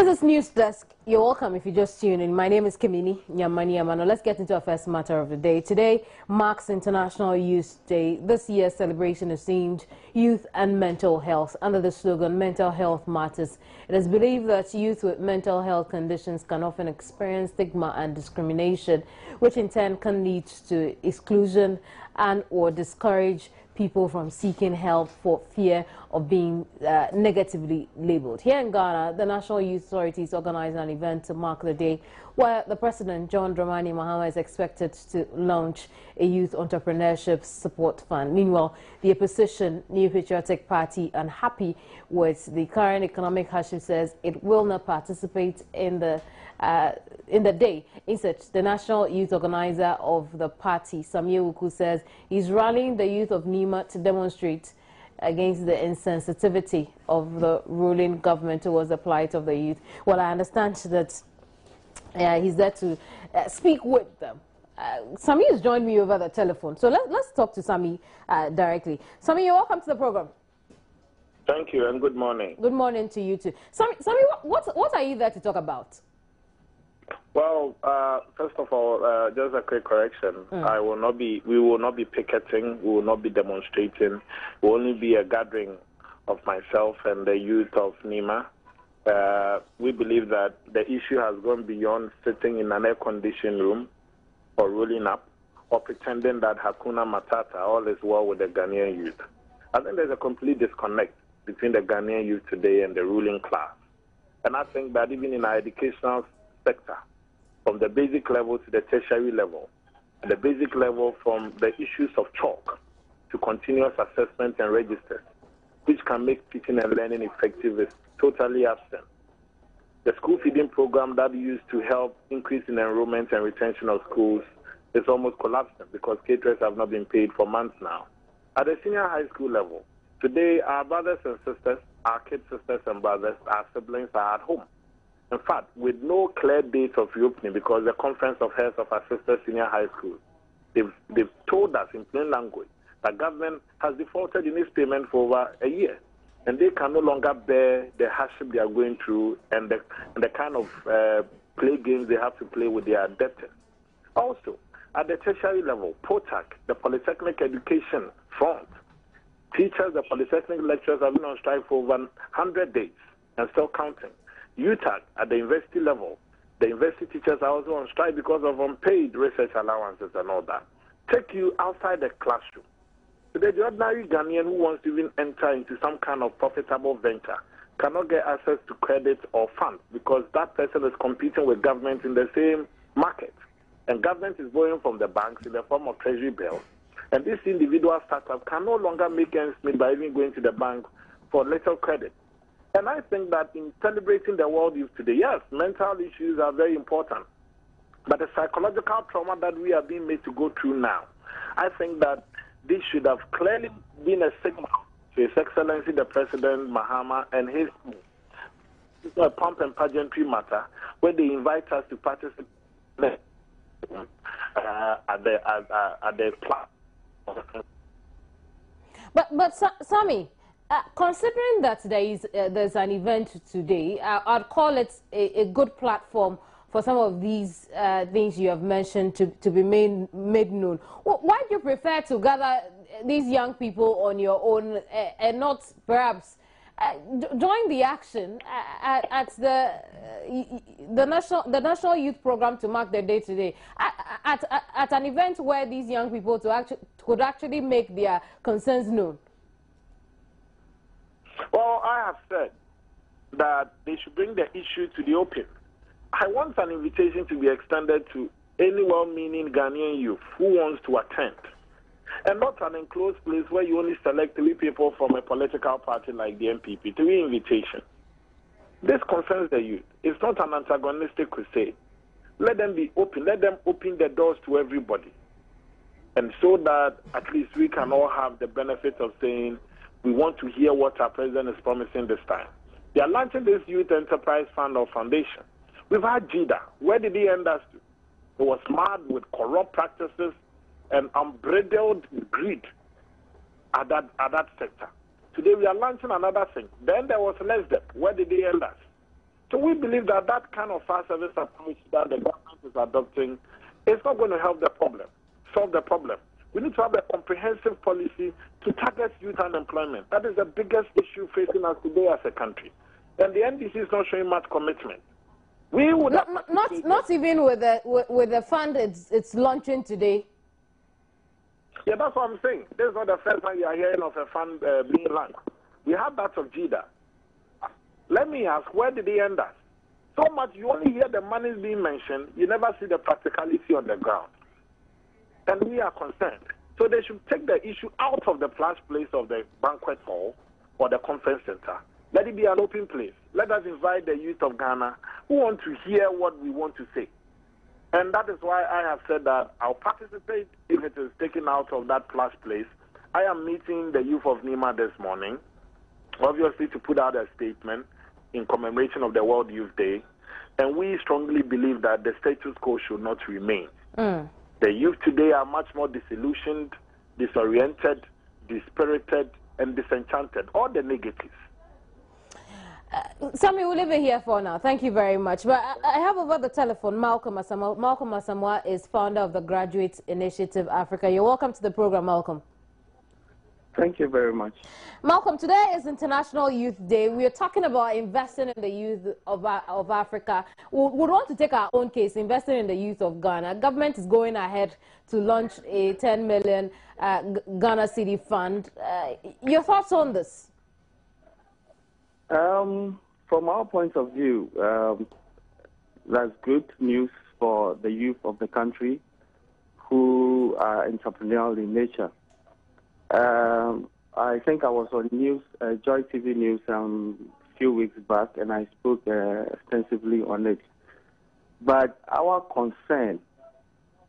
This is News Desk. You're welcome if you just tune in. My name is Kimini Nyamani Amano. Let's get into our first matter of the day. Today marks International Youth Day. This year's celebration is themed Youth and Mental Health under the slogan Mental Health Matters. It is believed that youth with mental health conditions can often experience stigma and discrimination, which in turn can lead to exclusion and or discourage people from seeking help for fear of being negatively labeled. Here in Ghana, the National Youth Authorities organized an event to mark the day where the President, John Dramani Mahama, is expected to launch a youth entrepreneurship support fund. Meanwhile, the opposition, New Patriotic Party, unhappy with the current economic hardship, says it will not participate in the day. Instead, the national youth organizer of the party, Samye Wuku, says he's rallying the youth of Nima to demonstrate against the insensitivity of the ruling government towards the plight of the youth. Well, I understand that he's there to speak with them. Sami has joined me over the telephone, so let's talk to Sami directly. Sami, you're welcome to the program. Thank you, and good morning. Good morning to you too. Sami, what are you there to talk about? Well, first of all, just a quick correction. We will not be picketing. We will not be demonstrating. It will only be a gathering of myself and the youth of Nima. We believe that the issue has gone beyond sitting in an air-conditioned room or rolling up or pretending that Hakuna Matata, all is well with the Ghanaian youth. I think there's a complete disconnect between the Ghanaian youth today and the ruling class. And I think that even in our educational sector, from the basic level to the tertiary level, and the basic level from the issues of chalk to continuous assessment and registers, which can make teaching and learning effective, is totally absent. The school feeding program that used to help increase in enrollment and retention of schools is almost collapsing because caterers have not been paid for months now. At the senior high school level, today our brothers and sisters, our kid sisters and brothers, our siblings are at home. In fact, with no clear date of reopening, because the Conference of Heads of our sister senior high schools, they've told us in plain language that government has defaulted in its payment for over a year, and they can no longer bear the hardship they are going through and the kind of play games they have to play with their debtors. Also, at the tertiary level, POTAC, the Polytechnic Education Front, teachers, the Polytechnic lecturers have been on strike for over 100 days and still counting. UTAC at the university level, the university teachers are also on strike because of unpaid research allowances and all that. Take you outside the classroom. Today, the ordinary Ghanaian who wants to even enter into some kind of profitable venture cannot get access to credit or funds because that person is competing with government in the same market. And government is borrowing from the banks in the form of treasury bills. And this individual startup can no longer make ends meet by even going to the bank for little credit. And I think that in celebrating the World Youth today, yes, mental issues are very important. But the psychological trauma that we are being made to go through now, I think that this should have clearly been a signal to His Excellency the President Mahama and his pomp and pageantry matter, where they invite us to participate at the platform. But Sami, considering that there's an event today, I'd call it a good platform for some of these things you have mentioned to be made known. Why do you prefer to gather these young people on your own and not perhaps join the action at the national youth program to mark the day today at an event where these young people could actually make their concerns known? Well, I have said that they should bring the issue to the open. I want an invitation to be extended to any well-meaning Ghanaian youth who wants to attend, and not an enclosed place where you only select 3 people from a political party like the MPP. 3 invitations. This concerns the youth. It's not an antagonistic crusade. Let them be open. Let them open the doors to everybody, and so that at least we can all have the benefit of saying, we want to hear what our president is promising this time. They are launching this youth enterprise fund or foundation. We've had JIDA. Where did he end us to? It was marred with corrupt practices and unbridled greed at that sector. Today we are launching another thing. Then there was less debt. Where did they end us? So we believe that that kind of fast service approach that the government is adopting is not going to help the problem, solve the problem. We need to have a comprehensive policy to target youth unemployment. That is the biggest issue facing us today as a country. And the NDC is not showing much commitment. We would not even with the fund it's launching today. Yeah, that's what I'm saying. This is not the first time you are hearing of a fund being launched. We have that of JIDA. Let me ask, where did they end up? So much, you only hear the money being mentioned, you never see the practicality on the ground. And we are concerned. So they should take the issue out of the plush place of the banquet hall or the conference center. Let it be an open place. Let us invite the youth of Ghana who want to hear what we want to say. And that is why I have said that I'll participate if it is taken out of that plush place. I am meeting the youth of Nima this morning, obviously to put out a statement in commemoration of the World Youth Day. And we strongly believe that the status quo should not remain. The youth today are much more disillusioned, disoriented, dispirited, and disenchanted, all the negatives. Sammy, we'll leave it here for now. Thank you very much. But I have over the telephone Malcolm Asamoah. Malcolm Asamoah is founder of the Graduate Initiative Africa. You're welcome to the program, Malcolm. Thank you very much. Malcolm, today is International Youth Day. We are talking about investing in the youth of Africa. We want to take our own case, investing in the youth of Ghana. Government is going ahead to launch a 10 million Ghana City fund. Your thoughts on this? From our point of view, that's good news for the youth of the country who are entrepreneurial in nature. I think I was on news, Joy TV News a few weeks back, and I spoke extensively on it. But our concern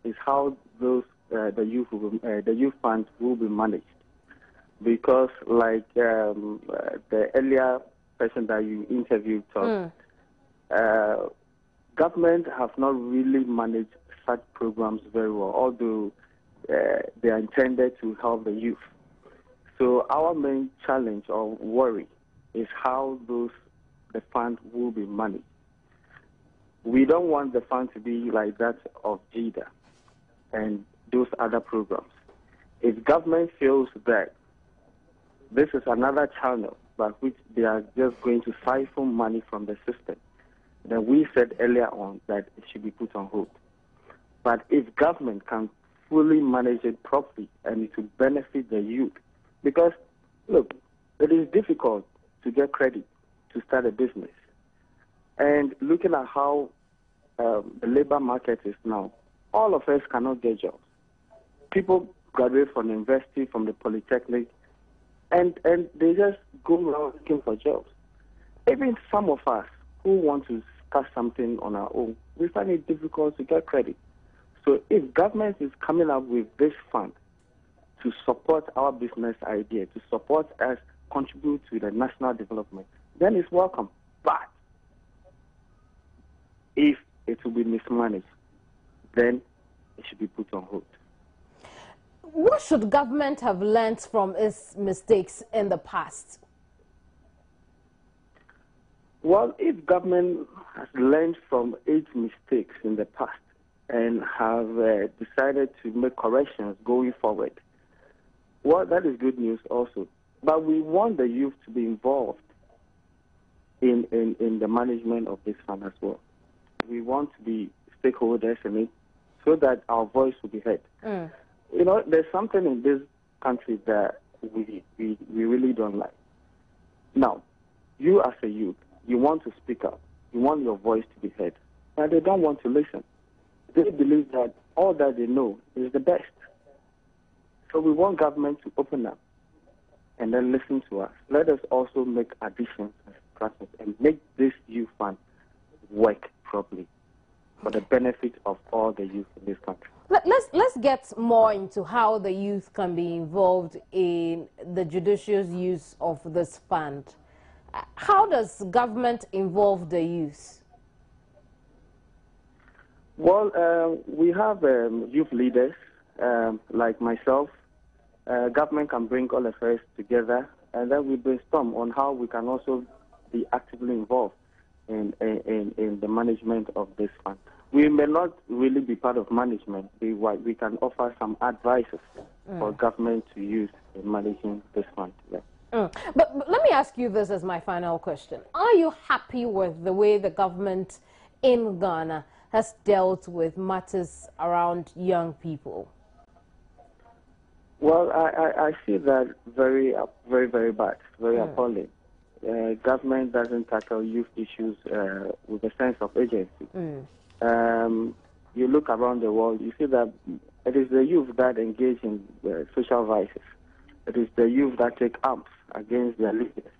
is how those the youth funds will be managed, because like the earlier person that you interviewed talked, government have not really managed such programs very well, although they are intended to help the youth. So our main challenge or worry is how the fund will be managed. We don't want the fund to be like that of JIDA and those other programs. If government feels that this is another channel by which they are just going to siphon money from the system, then we said earlier on that it should be put on hold. But if government can fully manage it properly and it will benefit the youth, because, look, it is difficult to get credit to start a business. And looking at how the labor market is now, all of us cannot get jobs. People graduate from the university, from the polytechnic, and they just go around looking for jobs. Even some of us who want to start something on our own, we find it difficult to get credit. So if government is coming up with this fund to support our business idea, to support us contribute to the national development, then it's welcome. But if it will be mismanaged, then it should be put on hold. What should government have learned from its mistakes in the past? Well, if government has learned from its mistakes in the past and have decided to make corrections going forward, well, that is good news also. But we want the youth to be involved in the management of this fund as well. We want to be stakeholders in it so that our voice will be heard. You know, there's something in this country that we really don't like. Now, you as a youth, you want to speak up. You want your voice to be heard. But they don't want to listen. They believe that all that they know is the best. So we want government to open up and then listen to us. Let us also make additions and make this youth fund work properly for the benefit of all the youth in this country. Let's get more into how the youth can be involved in the judicious use of this fund. How does government involve the youth? Well, we have youth leaders like myself. Government can bring all of us together, and then we brainstorm on how we can also be actively involved. in the management of this fund. We may not really be part of management. We can offer some advices for government to use in managing this fund. Yeah. But let me ask you this as my final question. Are you happy with the way the government in Ghana has dealt with matters around young people? Well, I see that very, very bad, very appalling. Government doesn't tackle youth issues with a sense of urgency. You look around the world, you see that it is the youth that engage in social vices. It is the youth that take arms against their leaders.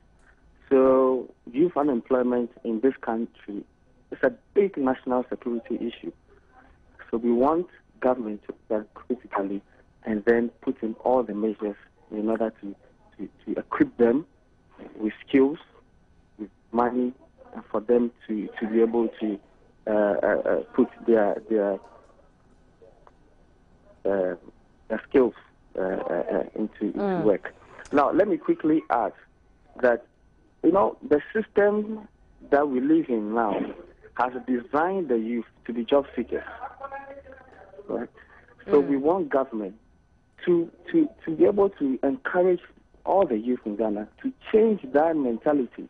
So youth unemployment in this country is a big national security issue. So we want government to look critically and then put in all the measures in order to equip them with skills, with money, and for them to be able to put their skills into work. Now, let me quickly add that, the system that we live in now has designed the youth to be job seekers. Right? So we want government to be able to encourage all the youth in Ghana to change that mentality.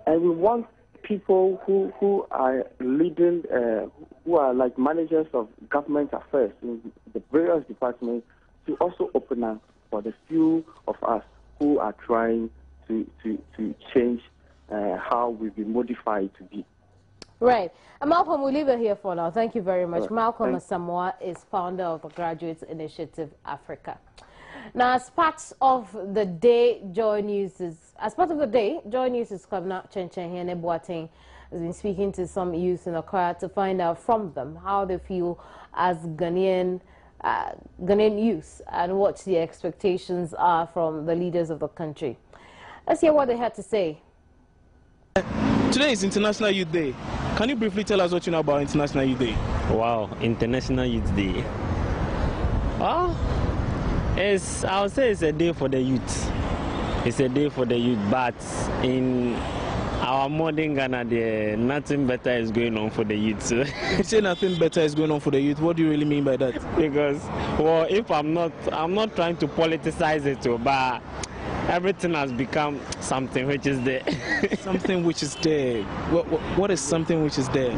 And we want people who are leading, who are like managers of government affairs in the various departments to also open up for the few of us who are trying to change how we've been modified to be. Right. Malcolm, we'll leave it here for now. Thank you very much. Right. Malcolm Asamoah is founder of the Graduates Initiative Africa. Now, as part of the day, Joy News is Kwabena Chenchenhene Boateng has been speaking to some youth in Accra to find out from them how they feel as Ghanaian youth and what the expectations are from the leaders of the country. Let's hear what they had to say. Today is International Youth Day. Can you briefly tell us what you know about International Youth Day? Wow, International Youth Day. I would say it's a day for the youth. It's a day for the youth, but in our modern Ghana, nothing better is going on for the youth. You say nothing better is going on for the youth. What do you really mean by that? Because, well, if I'm not trying to politicize it, but everything has become something which is there. Something which is there. What is something which is there? I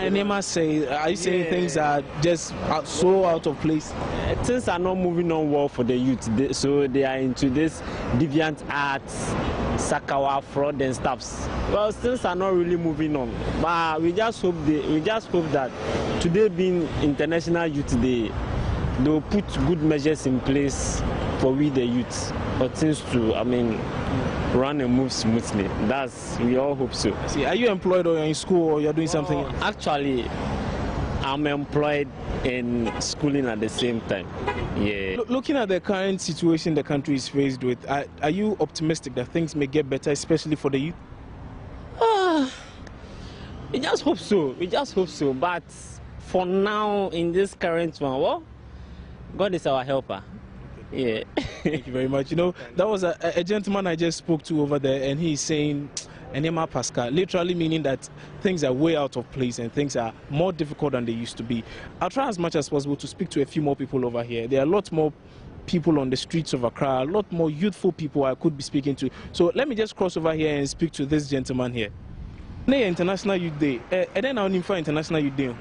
never say. Are you saying things are just so out of place? Things are not moving on well for the youth, so they are into this deviant arts, sakawa, fraud and stuffs. Well, things are not really moving on. But we just hope that today being International Youth Day, they will put good measures in place for we the youth, for things to, run and move smoothly. We all hope so. See, are you employed or you're in school or you're doing something else? Actually, I'm employed in schooling at the same time. Yeah. Looking at the current situation the country is faced with, are you optimistic that things may get better, especially for the youth? We just hope so. But for now, in this current one, well, God is our helper. Yeah. Thank you very much. That was a gentleman I just spoke to over there, and he's saying, Enema Pascal, literally meaning that things are way out of place and things are more difficult than they used to be. I'll try as much as possible to speak to a few more people over here. There are a lot more people on the streets of Accra, a lot more youthful people I could be speaking to. So let me just cross over here and speak to this gentleman here. International Youth Day. And then I'll name for International Youth Day.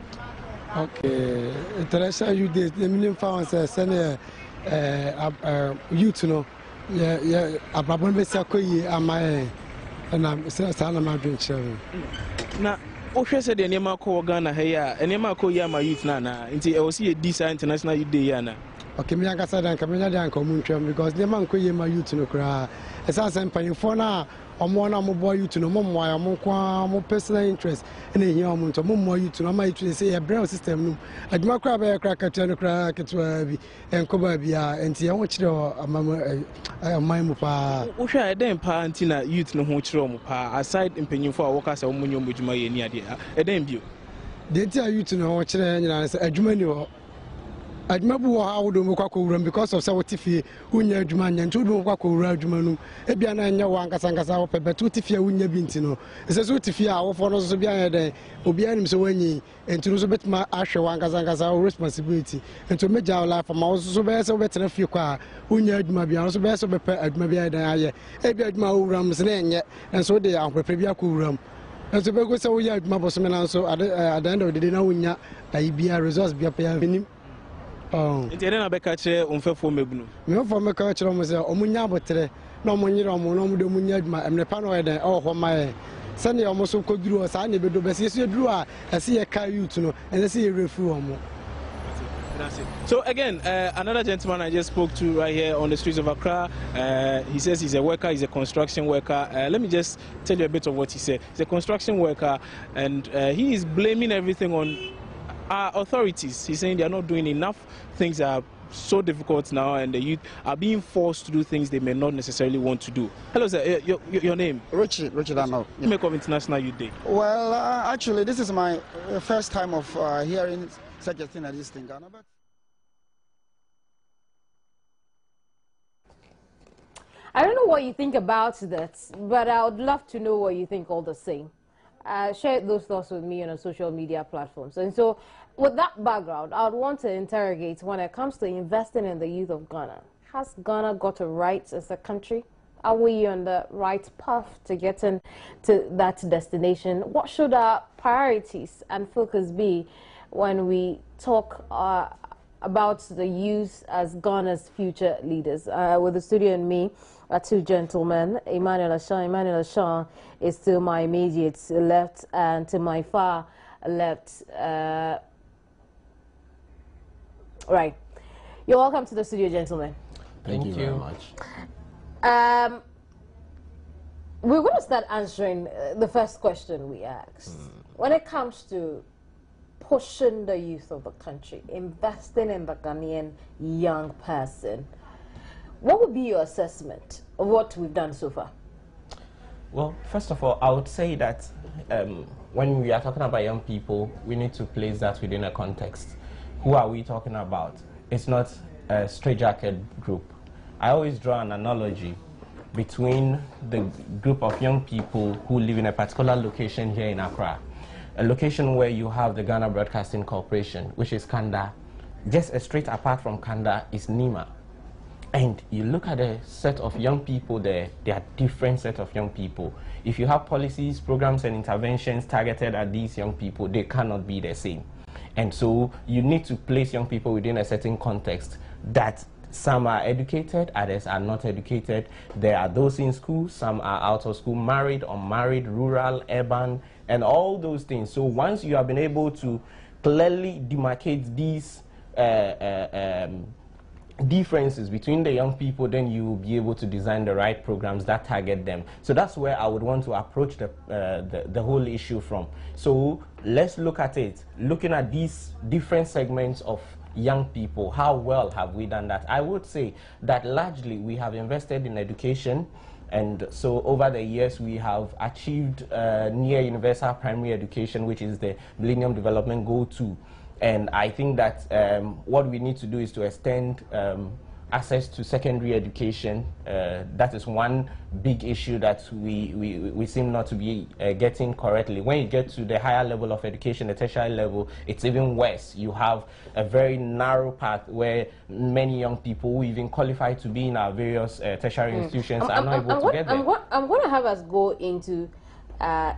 Okay, International Youth Day. The meaning for us youth, yeah, Abraham Bessakoyi, and I'm Salama Drinking. Now, Osha said the name of Ghana here, and Nemako Yama Youth Nana, until I will see a decent International Youth Day. Okay, me and Cassandra and Camilla and Community because the man could my youth no cry. As I said, for now, I'm one of my boy youth no more, I'm more personal interest in a young more youth no my to say a brown system. I'd my crab a cracker to crack it and Cobabia and see how much a my mupa. Osha, I then parenting youth no much room, aside in penny for workers or money with my idea. A damn you. They tell you to know what a Germany. admabu wa awdo mo kwa ko because of say tifie unya adwuma nya ntu do kwa ko wura adwuma nu e bia na nya wa nkasa wo pebe to tifie unya bi ntino ese so tifie a wo fo no so bia ya den obi anim so wanyi ntu so betuma ahwe wa nkasa wo responsibility ntu meja life ma wo so be se wo betena fie kwa unya adwuma bia so be se be pe adwuma bia dan aye e bia adwuma wo wura mse na enye enso de ahwepe bia ko wura enso be go se wo ya adwuma bo so me na so at the end of the day na unya ayi bia results bia pe ya nim. Interne na beka che onfefo mebunu. Me fo me ka kire mo se omunya abotre na omunyira omu na omude munya aduma emnepa no eden ho mae se ne omo so koduru o sa ne bedo be se yesu eduru a ese ye ka youth no ene se ye refu omo. So again, another gentleman I just spoke to right here on the streets of Accra, he says he's a worker, he's a construction worker. Let me just tell you a bit of what he said. He's a construction worker, and he is blaming everything on our authorities. He's saying they are not doing enough. Things are so difficult now, and the youth are being forced to do things they may not necessarily want to do. Hello, sir. Your name? Richard Arnold. You make of International Youth Day. Well, actually, this is my first time of hearing such a thing as this thing, Ghana. But I don't know what you think about that, but I would love to know what you think all the same. Share those thoughts with me on our social media platforms. And so, with that background, I would want to interrogate when it comes to investing in the youth of Ghana. Has Ghana got it right as a country? Are we on the right path to getting to that destination? What should our priorities and focus be when we talk about the youth as Ghana's future leaders? With the studio and me are two gentlemen. Emmanuel Ashan is to my immediate left, and to my far left. Right. You're welcome to the studio, gentlemen. Thank you very much. We're going to start answering the first question we asked. When it comes to pushing the youth of the country, investing in the Ghanaian young person, what would be your assessment of what we've done so far? Well, first of all, I would say that when we are talking about young people, we need to place that within a context. Who are we talking about? It's not a straitjacket group. I always draw an analogy between the group of young people who live in a particular location here in Accra, a location where you have the Ghana Broadcasting Corporation, which is Kanda. Just a straight apart from Kanda is Nima. And you look at a set of young people there, they are different set of young people. If you have policies, programs, and interventions targeted at these young people, they cannot be the same. And so you need to place young people within a certain context that some are educated, others are not educated. There are those in school, some are out of school, married, unmarried, rural, urban, and all those things. So once you have been able to clearly demarcate these differences between the young people, then you will be able to design the right programs that target them. So that's where I would want to approach the whole issue from. So let's look at it, looking at these different segments of young people. How well have we done that? I would say that largely we have invested in education, and so over the years we have achieved near universal primary education, which is the Millennium Development Goal 2. And I think that what we need to do is to extend access to secondary education. That is one big issue that we seem not to be getting correctly. When you get to the higher level of education, the tertiary level, it's even worse. You have a very narrow path where many young people who even qualify to be in our various tertiary institutions are not able to get there. I'm going to have us go into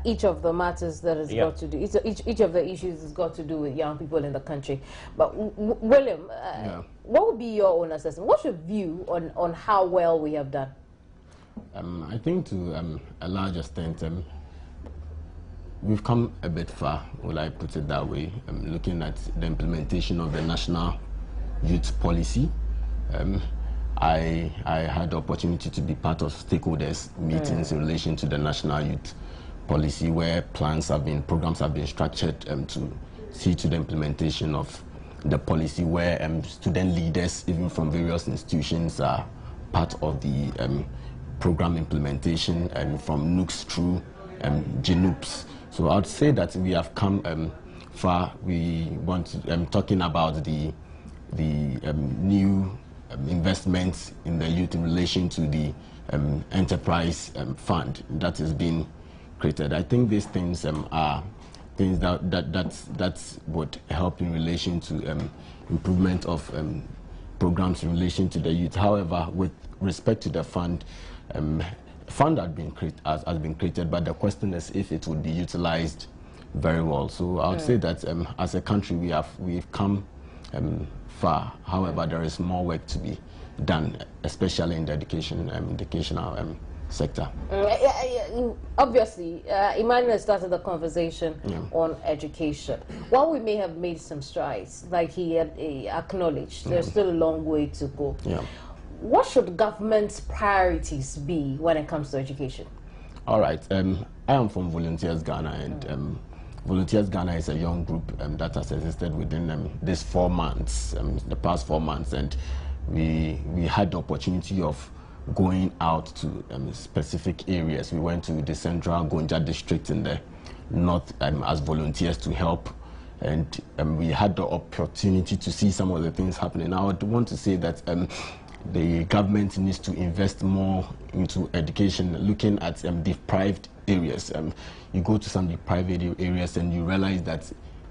each of the matters that has got to do, each of the issues has got to do with young people in the country. But William, what would be your own assessment? What's your view on how well we have done? I think to a large extent, we've come a bit far, will I put it that way, looking at the implementation of the National Youth Policy. I had the opportunity to be part of stakeholders meetings in relation to the National Youth Policy, where programs have been structured to see to the implementation of the policy, where student leaders, even from various institutions, are part of the program implementation, and from NUCs through GNUPs. So I'd say that we have come far. We want to, talking about the the new investments in the youth in relation to the enterprise fund that is being created. I think these things are things that would help in relation to improvement of programs in relation to the youth. However, with respect to the fund, fund has been created, but the question is if it would be utilized very well. So I would say that as a country we've come far. However, there is more work to be done, especially in the educational sector. Obviously, Emmanuel started the conversation on education. While we may have made some strides, like he had acknowledged, there's still a long way to go. What should government's priorities be when it comes to education? All right. I am from Volunteers Ghana, and Volunteers Ghana is a young group that has existed within these 4 months, the past 4 months, and we had the opportunity of going out to specific areas. We went to the Central Gonja district in the north as volunteers to help, and we had the opportunity to see some of the things happening. I would want to say that the government needs to invest more into education, looking at deprived areas. You go to some deprived areas and you realize that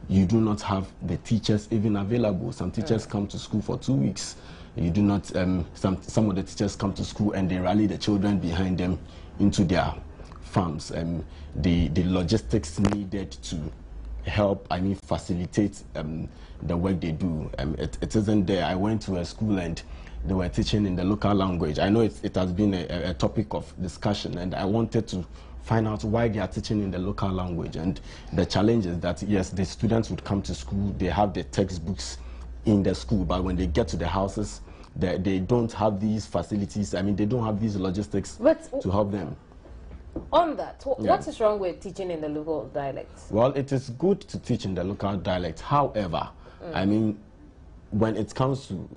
you do not have the teachers even available. Some teachers come to school for 2 weeks. You do not, some of the teachers come to school and they rally the children behind them into their farms. The logistics needed to help, facilitate the work they do. It isn't there. I went to a school and they were teaching in the local language. I know it has been a topic of discussion, and I wanted to find out why they are teaching in the local language. And the challenge is that, yes, the students would come to school, they have the textbooks in the school, but when they get to the houses, they don't have these facilities. They don't have these logistics to help them. On that, what is wrong with teaching in the local dialects? Well, it is good to teach in the local dialect. However, when it comes to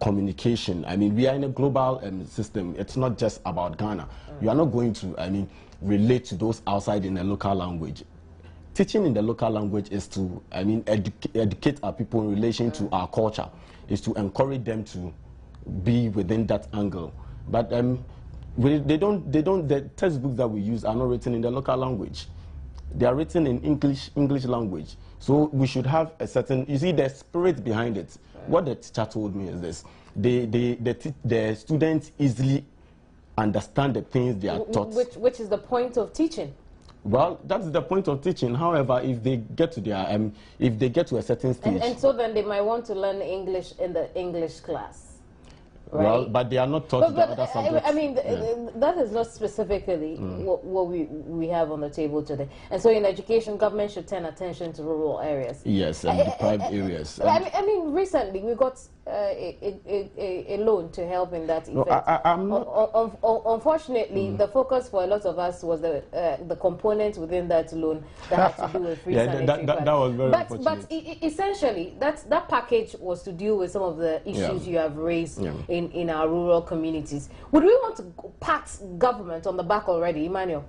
communication, we are in a global system. It's not just about Ghana. You are not going to, relate to those outside in the local language. Teaching in the local language is to, educate our people in relation to our culture, is to encourage them to be within that angle. But the textbooks that we use are not written in the local language. They are written in English language. So we should have a certain, you see, the spirit behind it. What the teacher told me is this: the students easily understand the things they are taught. Which is the point of teaching. Well, that's the point of teaching. However, if they get to their, if they get to a certain stage, and so then they might want to learn English in the English class. Right? Well, but they are not taught the other subjects. That is not specifically what we have on the table today. And so in education, government should turn attention to rural areas. Yes, and deprived areas. Recently we got a loan to help in that effect. Unfortunately, the focus for a lot of us was the component within that loan that had to do with free sanitary pads. That was very unfortunate. But essentially, that package was to deal with some of the issues you have raised in our rural communities. Would we want to pat government on the back already, Emmanuel?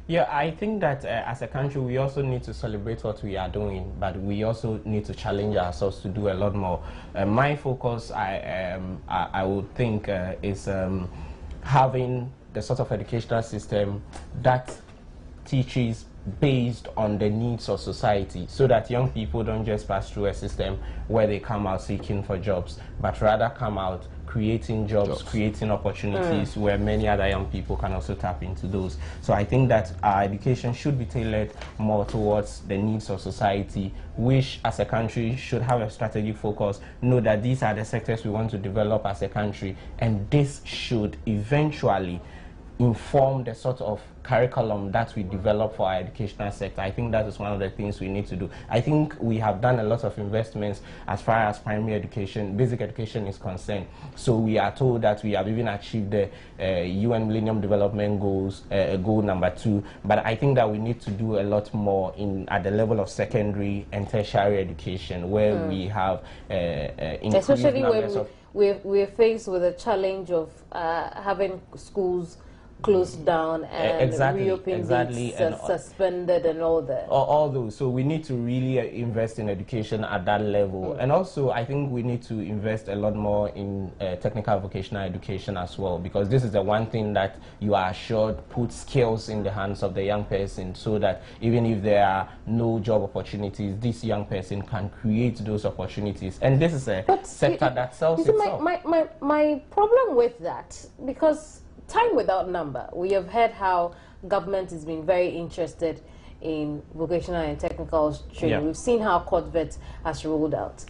Yeah, I think that as a country, we also need to celebrate what we are doing, but we also need to challenge ourselves to do a lot more. My focus, I would think, is having the sort of educational system that teaches based on the needs of society, so that young people don't just pass through a system where they come out seeking for jobs, but rather come out creating jobs, creating opportunities where many other young people can also tap into those. So I think that our education should be tailored more towards the needs of society, which as a country should have a strategic focus, know that these are the sectors we want to develop as a country, and this should eventually inform the sort of curriculum that we develop for our educational sector. I think that is one of the things we need to do. I think we have done a lot of investments as far as primary education, basic education is concerned. So we are told that we have even achieved the UN Millennium Development Goals, goal number 2. But I think that we need to do a lot more at the level of secondary and tertiary education, where we have increased especially numbers when we're faced with a challenge of having schools closed down and reopened dates suspended and all that. All those. So we need to really invest in education at that level. And also, I think we need to invest a lot more in technical vocational education as well, because this is the one thing that you are assured puts skills in the hands of the young person, so that even if there are no job opportunities, this young person can create those opportunities. And this is a sector that sells itself. My problem with that, because time without number, we have heard how government has been very interested in vocational and technical training. We've seen how COTVET has rolled out.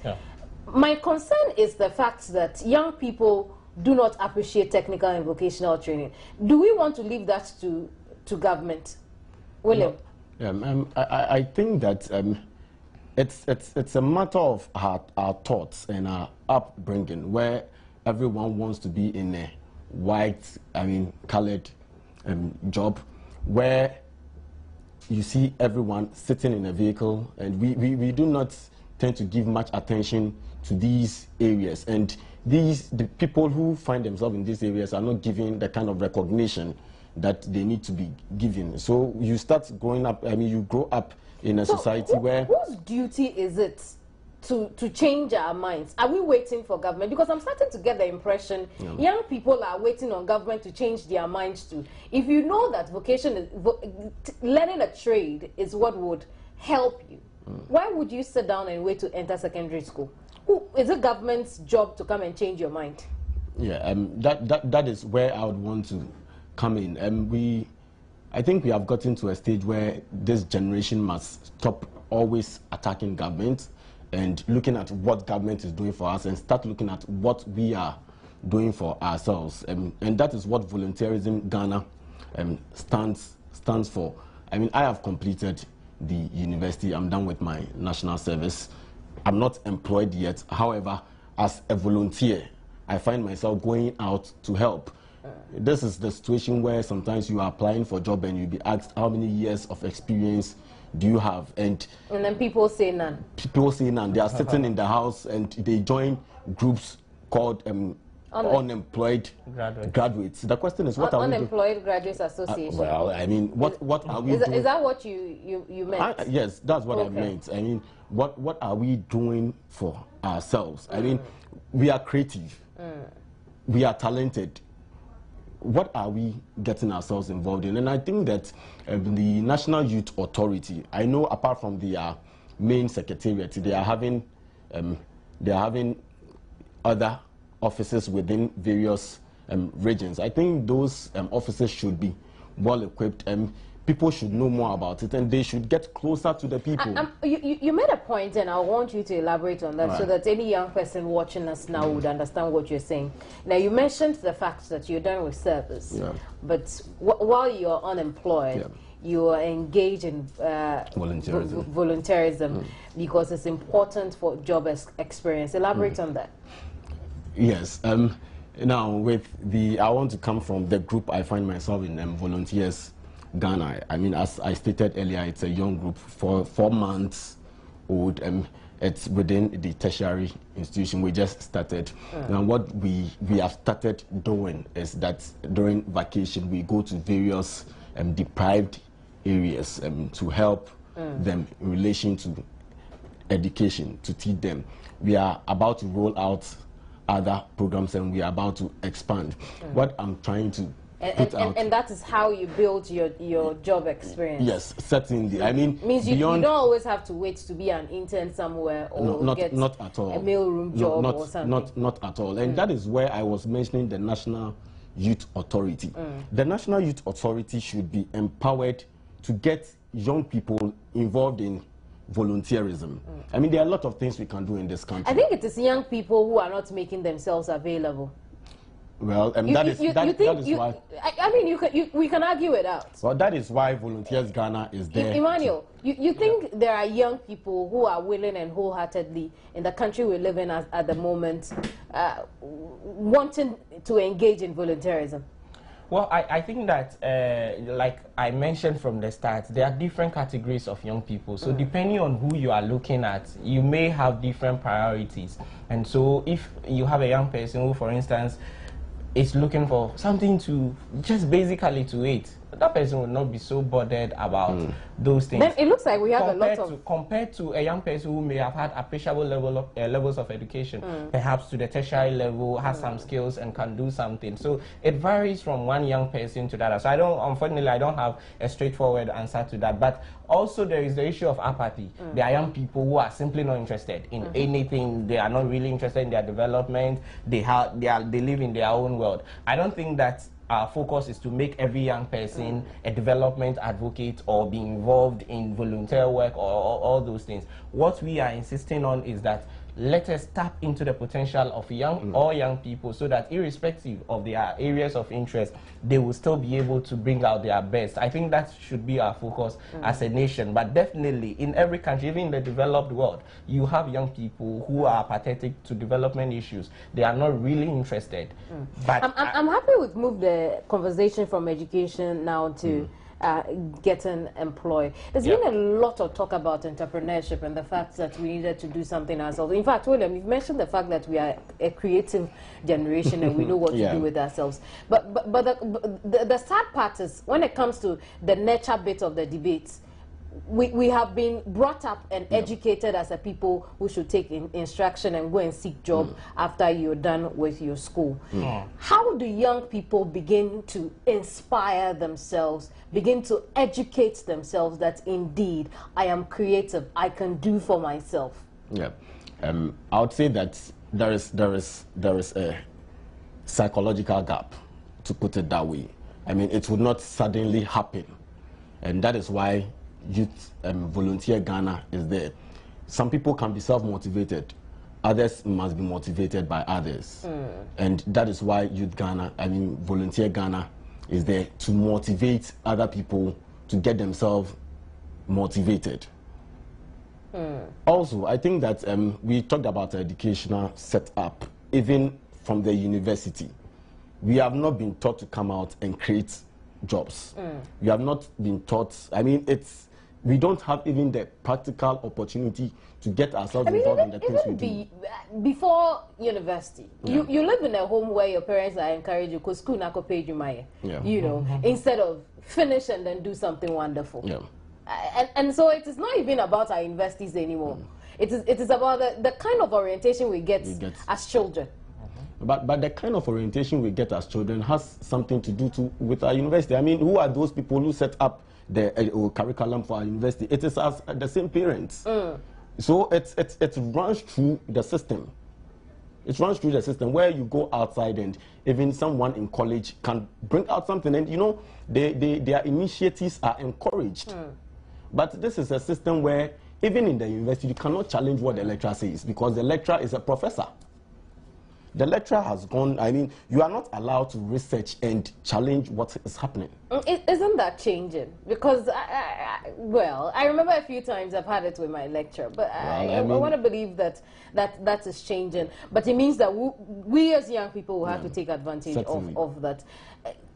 My concern is the fact that young people do not appreciate technical and vocational training. Do we want to leave that to government? William? I think that it's a matter of our thoughts and our upbringing, where everyone wants to be in a white, colored job, where you see everyone sitting in a vehicle, and we do not tend to give much attention to these areas, and the people who find themselves in these areas are not given the kind of recognition that they need to be given. So you start growing up, you grow up in a society where... Whose duty is it to change our minds? Are we waiting for government? Because I'm starting to get the impression young people are waiting on government to change their minds too. If you know that learning a trade is what would help you, why would you sit down and wait to enter secondary school? Is it government's job to come and change your mind? That is where I would want to come in. I think we have gotten to a stage where this generation must stop always attacking government and looking at what government is doing for us, and start looking at what we are doing for ourselves. And that is what Volunteerism Ghana stands for. I have completed the university. I'm done with my national service. I'm not employed yet. However, as a volunteer, I find myself going out to help. This is the situation where sometimes you are applying for a job and you'll be asked how many years of experience do you have, and then people say none. People say none. They are sitting in the house and they join groups called unemployed graduates. The question is, what are we doing? Unemployed Graduates Association. Well, what are we doing? Is that what you meant? Yes, that's what I meant. What are we doing for ourselves? We are creative. We are talented. What are we getting ourselves involved in? And I think that the National Youth Authority, I know apart from the main secretariat, they are having other offices within various regions. I think those offices should be well equipped. People should know more about it, and they should get closer to the people. You made a point, and I want you to elaborate on that, so that any young person watching us now would understand what you're saying. Now, you mentioned the fact that you're done with service, but while you're unemployed, you are engaged in volunteerism because it's important for job experience. Elaborate on that. Yes. Now, I want to come from the group I find myself in, Volunteers Ghana. As I stated earlier, it's a young group, 4 months old. It's within the tertiary institution. We just started. Now, what we have started doing is that during vacation, we go to various deprived areas to help them in relation to education, to teach them. We are about to roll out other programs, and we are about to expand. What I'm trying to and that is how you build your job experience. Yes, certainly. Means you don't always have to wait to be an intern somewhere or get not at all. A mailroom job or something. Not at all. And that is where I was mentioning the National Youth Authority. The National Youth Authority should be empowered to get young people involved in volunteerism. There are a lot of things we can do in this country. I think it is young people who are not making themselves available. Well, that is why. We can argue it out. Well, that is why Volunteers Ghana is there. Emmanuel, you think there are young people who are willing and wholeheartedly in the country we live in at the moment, wanting to engage in volunteerism? Well, I think that, like I mentioned from the start, there are different categories of young people. So depending on who you are looking at, you may have different priorities. And so if you have a young person who, for instance, is looking for something to just basically to eat, that person will not be so bothered about those things. Then it looks like we have compared to a young person who may have had appreciable levels of education, perhaps to the tertiary level, has some skills and can do something. So it varies from one young person to the other. So unfortunately, I don't have a straightforward answer to that. But also there is the issue of apathy. There are young people who are simply not interested in anything. They are not really interested in their development. They live in their own world. I don't think that our focus is to make every young person a development advocate or be involved in volunteer work or all those things. What we are insisting on is that let us tap into the potential of all young people, so that irrespective of their areas of interest, they will still be able to bring out their best. I think that should be our focus as a nation. But definitely in every country, even in the developed world, you have young people who are apathetic to development issues. They are not really interested. But I'm happy we've moved the conversation from education now to getting employed. There's been a lot of talk about entrepreneurship and the fact that we needed to do something ourselves. In fact, William, you've mentioned the fact that we are a creative generation and we know what to do with ourselves. But the sad part is when it comes to the nurture bit of the debates, we have been brought up and educated as a people who should take instruction and go and seek job after you're done with your school. How do young people begin to inspire themselves, begin to educate themselves that indeed I am creative, I can do for myself? I would say that there is a psychological gap, to put it that way. I mean, it would not suddenly happen, and that is why Youth Volunteer Ghana is there. Some people can be self-motivated, others must be motivated by others, and that is why Volunteer Ghana is there to motivate other people to get themselves motivated. Also, I think that we talked about educational setup, even from the university. We have not been taught to come out and create jobs. We have not been taught, we don't have even the practical opportunity to get ourselves involved in the things we do. Before university, you live in a home where your parents are encouraging you, because school not pay you money, you know, instead of finish and then do something wonderful. And so it is not even about our universities anymore. It is about the kind of orientation we get as children. But the kind of orientation we get as children has something to do with our university. I mean, who are those people who set up the curriculum for our university? It is us, the same parents. So it runs through the system. It runs through the system where you go outside and even someone in college can bring out something, and you know, their initiatives are encouraged. But this is a system where even in the university you cannot challenge what the lecturer says, because the lecturer is a professor. The lecturer has gone, you are not allowed to research and challenge what is happening. Isn't that changing? Because, I remember a few times I've had it with my lecturer, but I want to believe that is changing. But it means that we as young people will have to take advantage of that.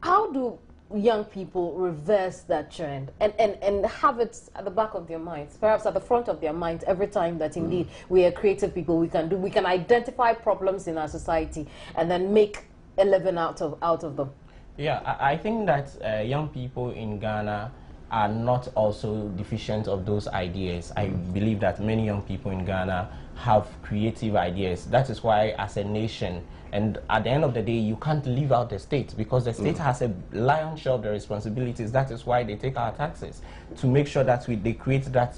How do young people reverse that trend and have it at the back of their minds, perhaps at the front of their minds, every time that indeed we are creative people, we can identify problems in our society and then make a living out of them? I think that young people in Ghana are not also deficient of those ideas. I believe that many young people in Ghana have creative ideas. That is why, as a nation, and at the end of the day, you can't leave out the state, because the state has a lion's share of the responsibilities. That is why they take our taxes, to make sure that they create that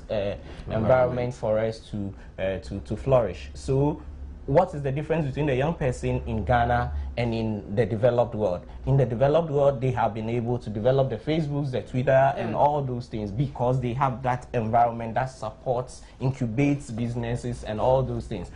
environment for us to flourish. So what is the difference between the young person in Ghana and in the developed world? In the developed world, they have been able to develop the Facebooks, the Twitter, and all those things, because they have that environment that supports, incubates businesses and all those things.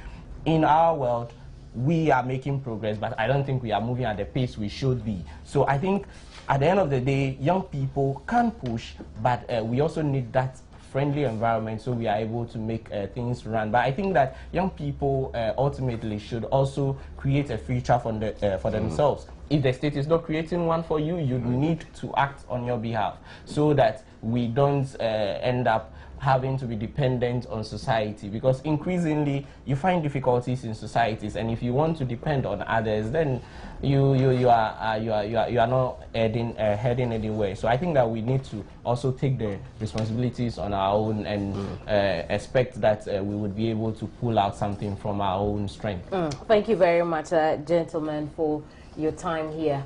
In our world, we are making progress, but I don't think we are moving at the pace we should be. So I think at the end of the day, young people can push, but we also need that friendly environment so we are able to make things run. But I think that young people ultimately should also create a future for themselves. if the state is not creating one for you, you need to act on your behalf so that we don't end up having to be dependent on society, because increasingly you find difficulties in societies, and if you want to depend on others, then you are not heading anywhere. So I think that we need to also take the responsibilities on our own and expect that we would be able to pull out something from our own strength. Thank you very much, gentlemen, for your time here.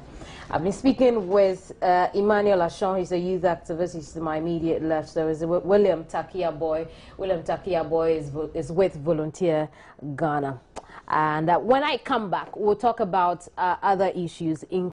I've been speaking with Emmanuel Ashon. He's a youth activist. He's to my immediate left. So is William Takia Boy. William Takia Boy is with Volunteer Ghana. And when I come back, we'll talk about other issues,